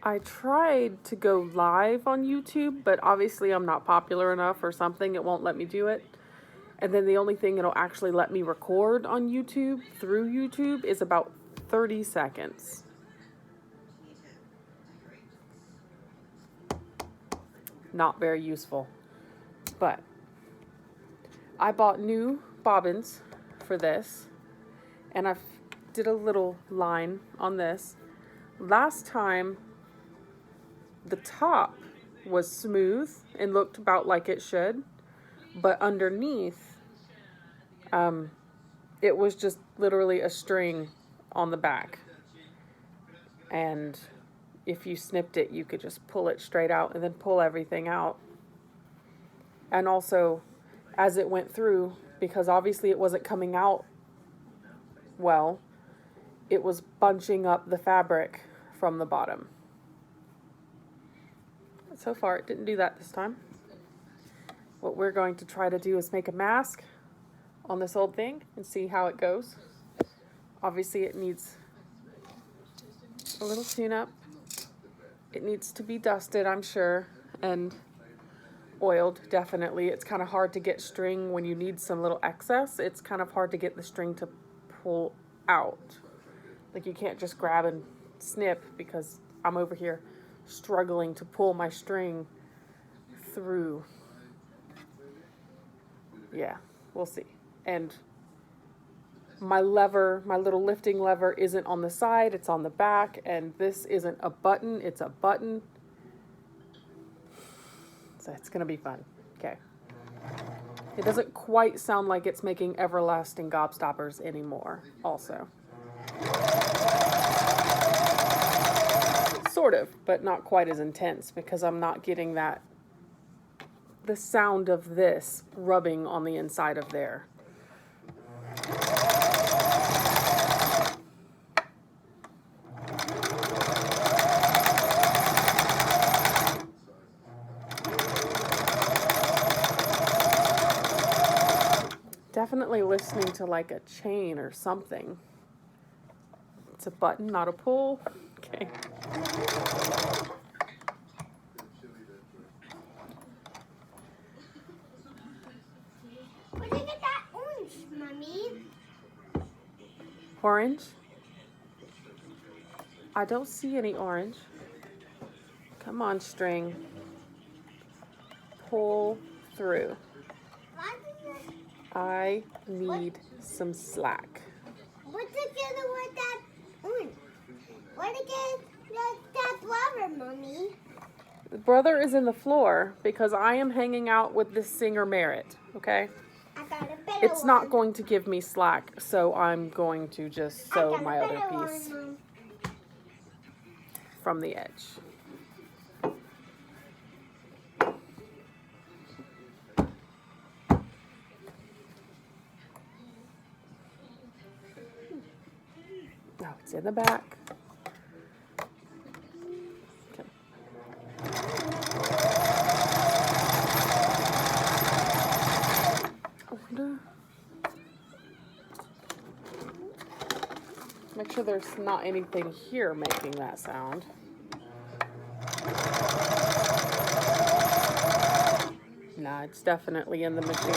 I tried to go live on YouTube, but obviously I'm not popular enough or something. It won't let me do it. And then the only thing it'll actually let me record on YouTube through YouTube is about 30 seconds. Not very useful. But I bought new bobbins for this, and I did a little line on this. Last time, the top was smooth and looked about like it should, but underneath, it was just literally a string on the back. And if you snipped it, you could just pull it straight out and then pull everything out. And also, as it went through, because obviously it wasn't coming out well, it was bunching up the fabric from the bottom. So far, it didn't do that this time. What we're going to try to do is make a mask on this old thing and see how it goes. Obviously, it needs a little tune-up. It needs to be dusted, I'm sure, and oiled, definitely. It's kind of hard to get string when you need some little excess. It's kind of hard to get the string to pull out. Like, you can't just grab and snip, because I'm over here struggling to pull my string through. Yeah, we'll see. And my lever, my little lifting lever, isn't on the side, it's on the back, and this isn't a button, it's a button. So it's gonna be fun. Okay. It doesn't quite sound like it's making everlasting gobstoppers anymore, also. Sort of, but not quite as intense, because I'm not getting the sound of this rubbing on the inside of there. Definitely listening to like a chain or something. It's a button, not a pull. Okay. Where'd you get that orange, Mommy? Orange? I don't see any orange. Come on, string. Pull through. I need some slack. What's together with that orange? Where'd you get that flower, Mommy? The brother is in the floor because I am hanging out with this Singer Merritt, okay? I got a better It's one. not going to give me slack, so I'm going to just sew my other piece from the edge. No, it's in the back. Okay. Make sure there's not anything here making that sound. Nah, it's definitely in the machine.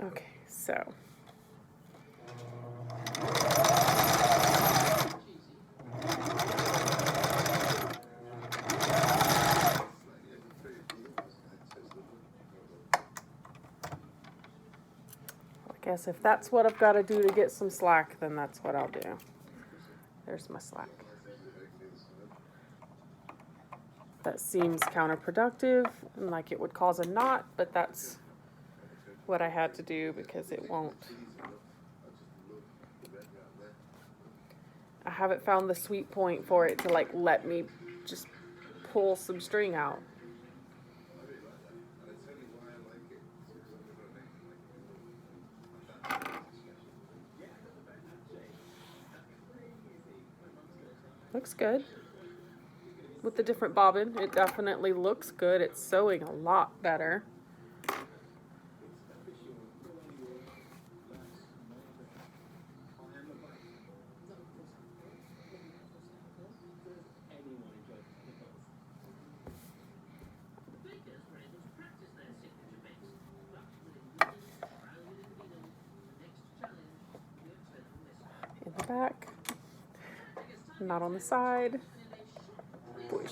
Okay, so. I guess if that's what I've got to do to get some slack, then that's what I'll do. There's my slack. That seems counterproductive and like it would cause a knot, but that's what I had to do because it won't. I haven't found the sweet point for it to like let me just pull some string out. Looks good. With the different bobbin, it definitely looks good. It's sewing a lot better. back. Not on the side. Push.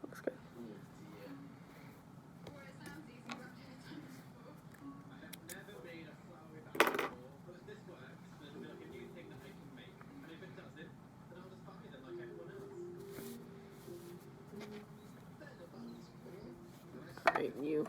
Looks good. Right, you.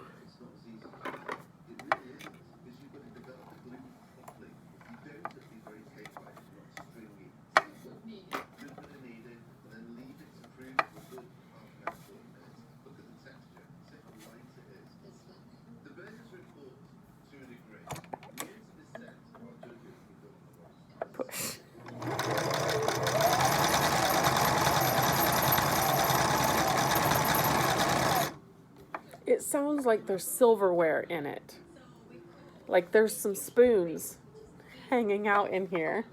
Push. It sounds like there's silverware in it. Like there's some spoons hanging out in here.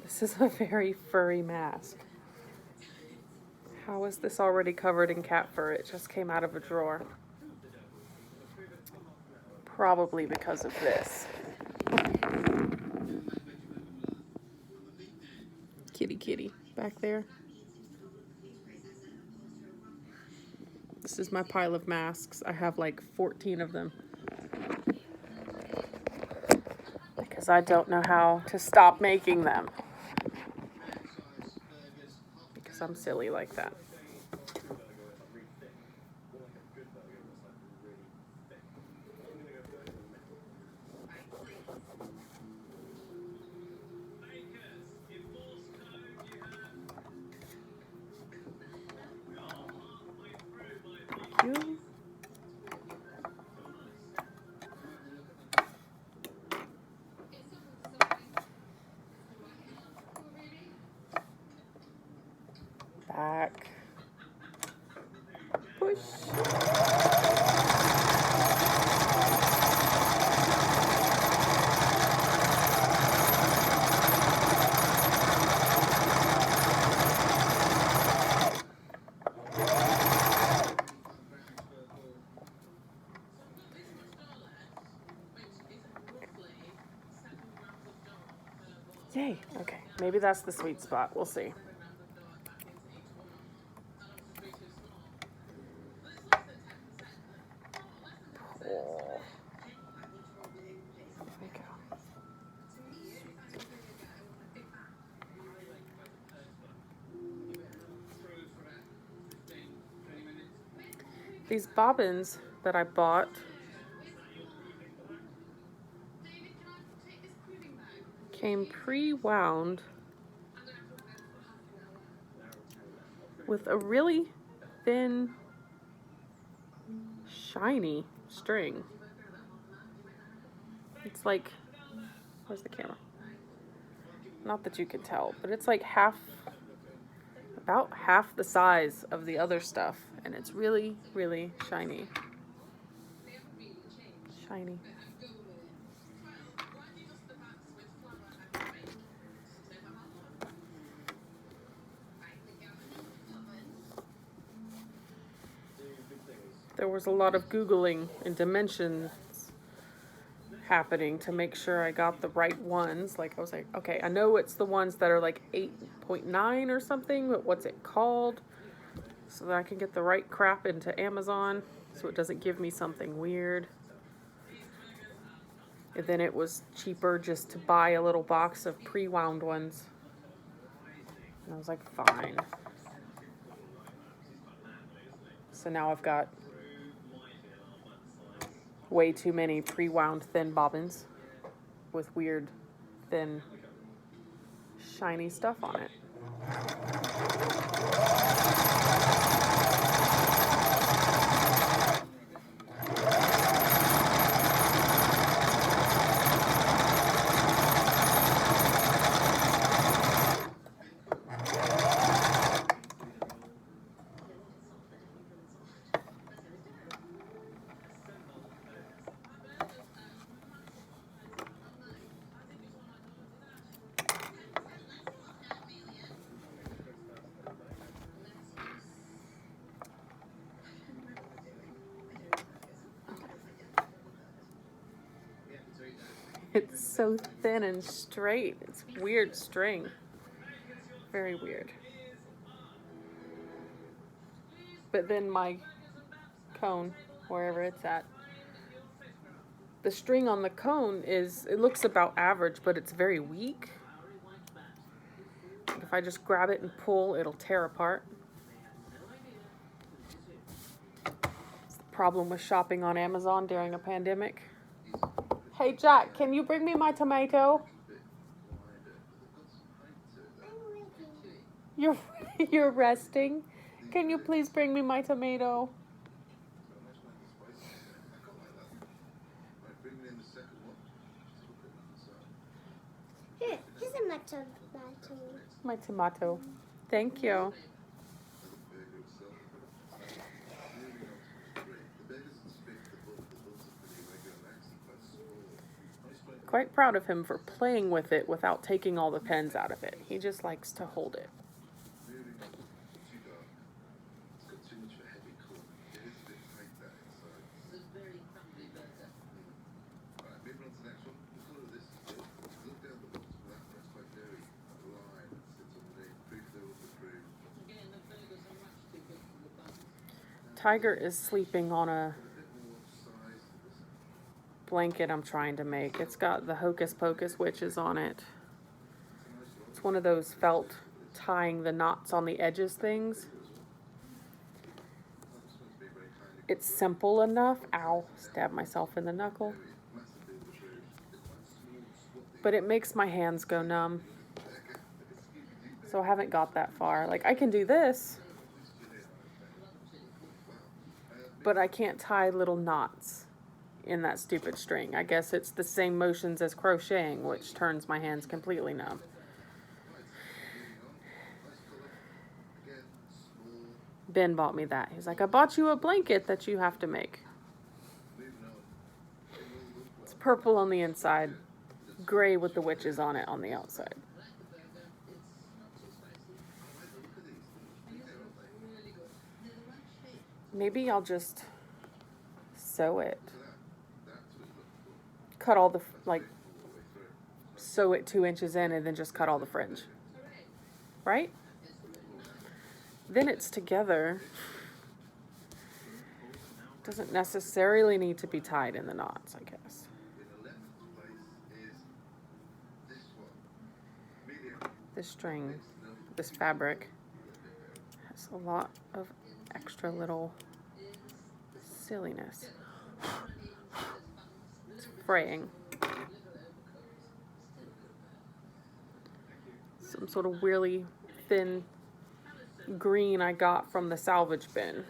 This is a very furry mask. How is this already covered in cat fur? It just came out of a drawer. Probably because of this. Kitty kitty back there. This is my pile of masks. I have like 14 of them. Because I don't know how to stop making them. Because I'm silly like that. Thank you. Back. Push. Yay. Okay. Maybe that's the sweet spot. We'll see. Oh. There we go. These bobbins that I bought came pre-wound with a really thin, shiny string. It's like, where's the camera? Not that you can tell, but it's like about half the size of the other stuff, and it's really, really shiny. Shiny. There was a lot of Googling and dimensions happening to make sure I got the right ones. Like I was like, okay, I know it's the ones that are like 8.9 or something, but what's it called? So that I can get the right crap into Amazon so it doesn't give me something weird. And then it was cheaper just to buy a little box of pre-wound ones. And I was like, fine. So now I've got way too many pre-wound thin bobbins with weird, thin, shiny stuff on it. It's so thin and straight. It's weird string. Very weird. But then my cone, wherever it's at, the string on the cone it looks about average, but it's very weak. If I just grab it and pull, it'll tear apart. It's the problem with shopping on Amazon during a pandemic. Hey Jack, can you bring me my tomato? You're resting? Can you please bring me my tomato? Here, here's a tomato. My tomato. Thank you. Quite proud of him for playing with it without taking all the pens out of it. He just likes to hold it. Tiger is sleeping on a blanket I'm trying to make. It's got the Hocus Pocus witches on it. It's one of those felt tying the knots on the edges things. It's simple enough. Ow, stabbed myself in the knuckle. But it makes my hands go numb. So I haven't got that far. Like, I can do this, but I can't tie little knots in that stupid string. I guess it's the same motions as crocheting, which turns my hands completely numb. Ben bought me that. He's like, I bought you a blanket that you have to make. It's purple on the inside, gray with the witches on it on the outside. Maybe I'll just sew it. Cut all the, sew it 2 inches in and then just cut all the fringe. Right? Then it's together. Doesn't necessarily need to be tied in the knots, I guess. This string, this fabric, has a lot of extra little silliness. It's fraying. Some sort of really thin green I got from the salvage bin.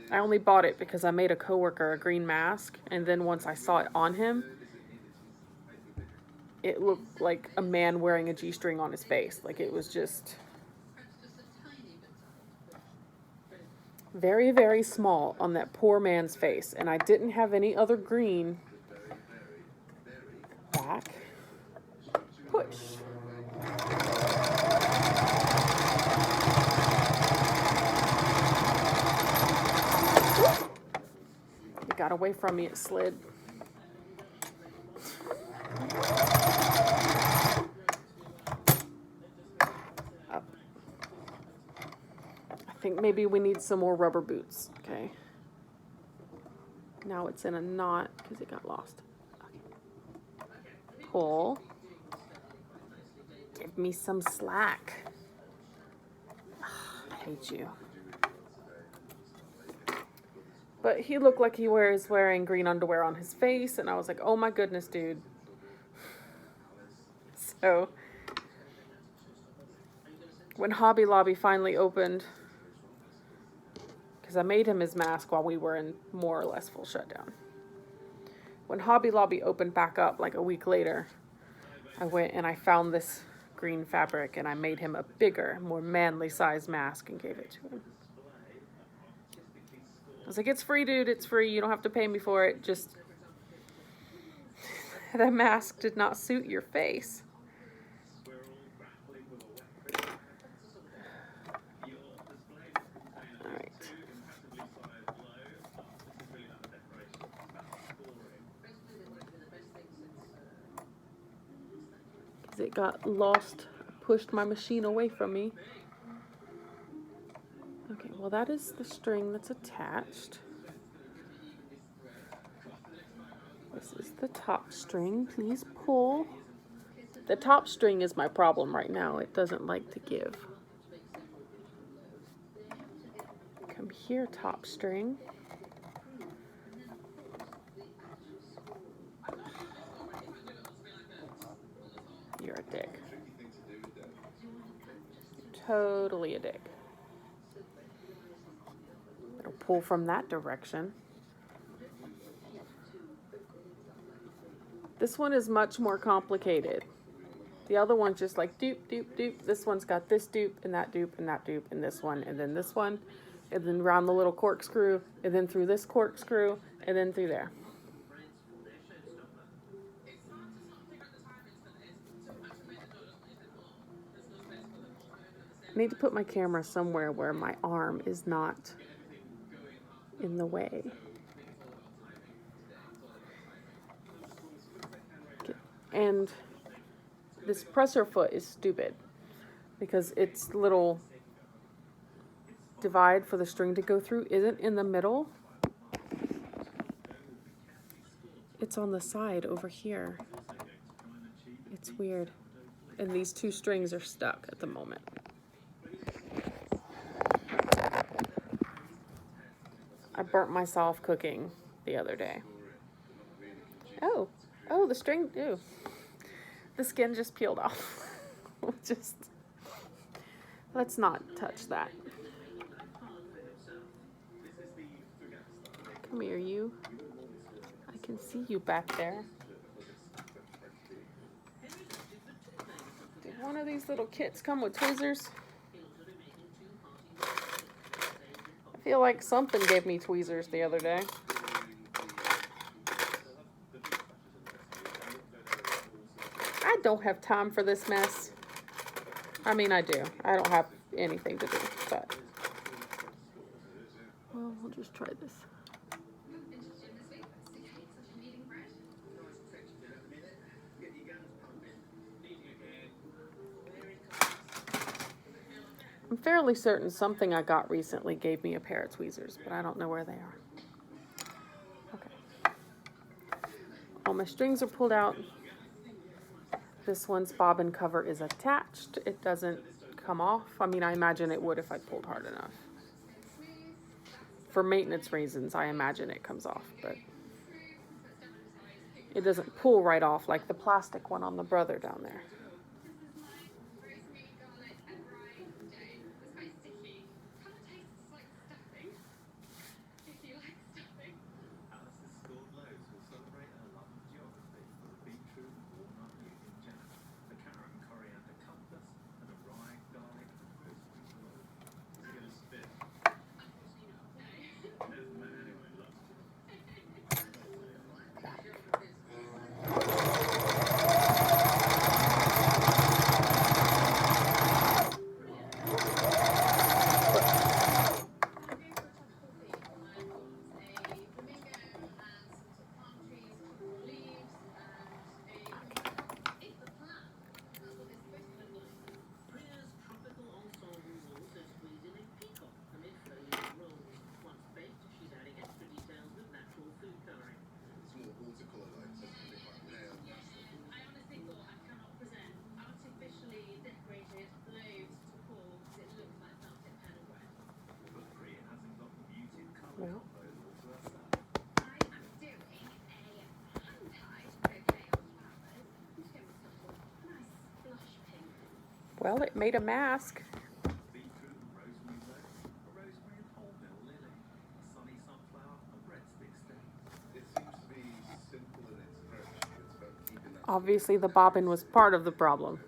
I only bought it because I made a coworker a green mask, and then once I saw it on him, it looked like a man wearing a G-string on his face. Like, it was just very, very small on that poor man's face. And I didn't have any other green. Back. Push. It got away from me, it slid. Up. I think maybe we need some more rubber boots, okay? Now it's in a knot because it got lost. Okay. Pull. Give me some slack. I hate you. But he looked like he was wearing green underwear on his face, and I was like, oh my goodness, dude. So, when Hobby Lobby finally opened, because I made him his mask while we were in more or less full shutdown. When Hobby Lobby opened back up, like a week later, I went and I found this green fabric, and I made him a bigger, more manly size mask and gave it to him. I was like, it's free, dude, it's free, you don't have to pay me for it, just the mask did not suit your face. Alright. Because it got lost, pushed my machine away from me. Okay, well that is the string that's attached. This is the top string. Please pull. The top string is my problem right now. It doesn't like to give. Come here, top string. You're a dick. You're totally a dick. It'll pull from that direction. This one is much more complicated. The other one's just like doop, doop, doop. This one's got this dupe and that dupe and that dupe and this one and then this one. And then around the little corkscrew and then through this corkscrew and then through there. I need to put my camera somewhere where my arm is not in the way. And this presser foot is stupid because its little divide for the string to go through isn't in the middle. It's on the side over here. It's weird. And these two strings are stuck at the moment. I burnt myself cooking the other day. Oh, the string, ew. The skin just peeled off. Let's not touch that. Come here, you. I can see you back there. Did one of these little kits come with tweezers? I feel like something gave me tweezers the other day. I don't have time for this mess. I mean, I do. I don't have anything to do, but... Well, we'll just try this. I'm fairly certain something I got recently gave me a pair of tweezers, but I don't know where they are. Okay. All my strings are pulled out. This one's bobbin cover is attached. It doesn't come off. I mean, I imagine it would if I pulled hard enough. For maintenance reasons, I imagine it comes off, but it doesn't pull right off like the plastic one on the brother down there. Well, it made a mask. Obviously, the bobbin was part of the problem.